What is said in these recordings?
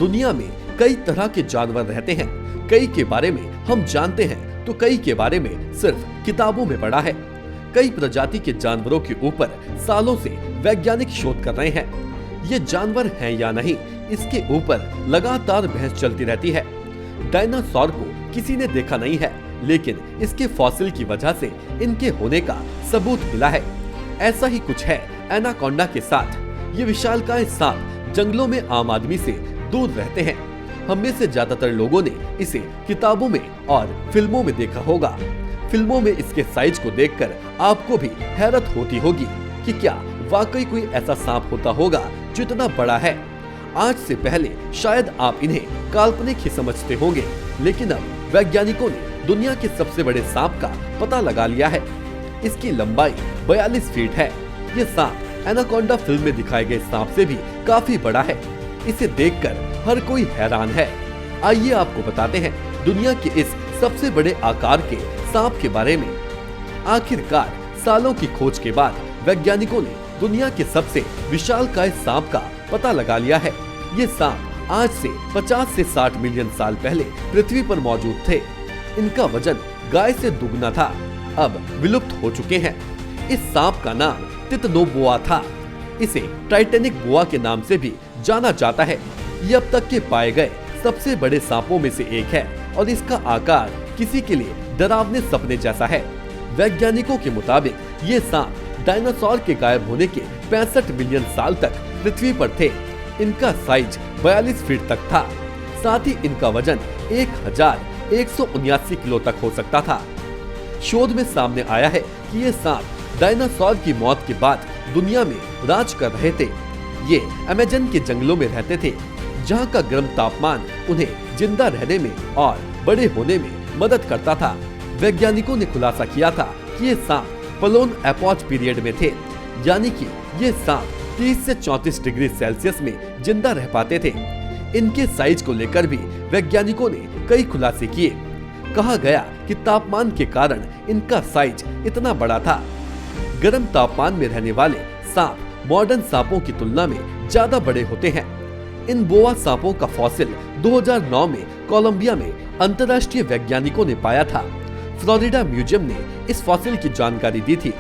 दुनिया में कई तरह के जानवर रहते हैं। कई के बारे में हम जानते हैं तो कई के बारे में सिर्फ किताबों में पढ़ा है। कई प्रजाति के जानवरों के ऊपर सालों से वैज्ञानिक शोध कर रहे हैं। ये जानवर हैं या नहीं, इसके ऊपर लगातार बहस चलती रहती है। डायनासोर को किसी ने देखा नहीं है, लेकिन इसके फॉसिल की वजह से इनके होने का सबूत मिला है। ऐसा ही कुछ है एनाकोंडा के साथ। ये विशालकाय सांप जंगलों में आम आदमी से दूर रहते हैं। हम में से ज्यादातर लोगों ने इसे किताबों में और फिल्मों में देखा होगा। फिल्मों में इसके साइज को देखकर आपको भी हैरत होती होगी कि क्या वाकई कोई ऐसा सांप होता होगा जो इतना बड़ा है। आज से पहले शायद आप इन्हें काल्पनिक ही समझते होंगे, लेकिन अब वैज्ञानिकों ने दुनिया के सबसे बड़े सांप का पता लगा लिया है। इसकी लंबाई 42 फीट है। ये सांप एनाकोंडा फिल्म में दिखाए गए सांप से भी काफी बड़ा है। इसे देखकर हर कोई हैरान है। आइए आपको बताते हैं दुनिया के इस सबसे बड़े आकार के सांप के बारे में। आखिरकार सालों की खोज के बाद वैज्ञानिकों ने दुनिया के सबसे विशालकाय सांप का पता लगा लिया है। ये सांप आज से 50 से 60 मिलियन साल पहले पृथ्वी पर मौजूद थे। इनका वजन गाय से दुगना था, अब विलुप्त हो चुके हैं। इस सांप का नाम तितनोबोआ था। इसे टाइटैनिक बोआ के नाम से भी जाना जाता है। ये अब तक के पाए गए सबसे बड़े सांपों में से एक है और इसका आकार किसी के लिए डरावने सपने जैसा है। वैज्ञानिकों के मुताबिक ये सांप डायनासोर के गायब होने के 65 मिलियन साल तक पृथ्वी पर थे। इनका साइज 42 फीट तक था। साथ ही इनका वजन 1179 किलो तक हो सकता था। शोध में सामने आया है कि ये सांप डायनासोर की मौत के बाद दुनिया में राज कर रहे थे। ये अमेज़न के जंगलों में रहते थे, जहाँ का गर्म तापमान उन्हें जिंदा रहने में और बड़े होने में मदद करता था। वैज्ञानिकों ने खुलासा किया था कि ये सांप पलोन एपॉच पीरियड में थे, यानी कि ये सांप 30 से 34 डिग्री सेल्सियस में जिंदा रह पाते थे। इनके साइज को लेकर भी वैज्ञानिकों ने कई खुलासे किए। कहा गया कि तापमान के कारण इनका साइज इतना बड़ा था। गर्म तापमान में रहने वाले सांप मॉडर्न सांपों की तुलना में ज्यादा बड़े होते हैं। इन बोआ सांपों का फॉसिल 2009 में कोलंबिया में अंतर्राष्ट्रीय वैज्ञानिकों ने पाया था। फ्लोरिडा म्यूजियम ने इस फॉसिल की जानकारी दी थी।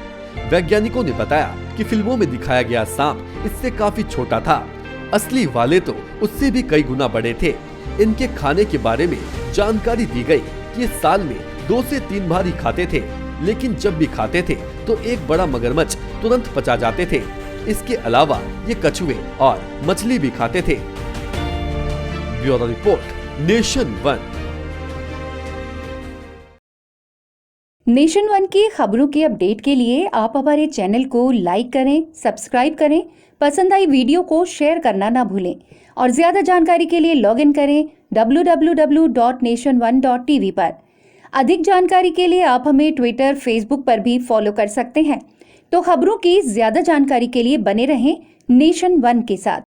वैज्ञानिकों ने बताया कि फिल्मों में दिखाया गया सांप इससे काफी छोटा था। असली वाले तो उससे भी कई गुना बड़े थे। इनके खाने के बारे में जानकारी दी गई कि साल में 2 से 3 बार ही खाते थे, लेकिन जब भी खाते थे तो एक बड़ा मगरमच्छ तुरंत पचा जाते थे। इसके अलावा ये कछुए और मछली भी खाते थे। Bureau report, nation one. Nation one की खबरों के अपडेट के लिए आप हमारे चैनल को लाइक करें, सब्सक्राइब करें, पसंद आई वीडियो को शेयर करना ना भूलें और ज्यादा जानकारी के लिए लॉग इन करें www.nation1.tv पर। अधिक जानकारी के लिए आप हमें ट्विटर, फेसबुक पर भी फॉलो कर सकते हैं। तो खबरों की ज्यादा जानकारी के लिए बने रहें नेशन वन के साथ।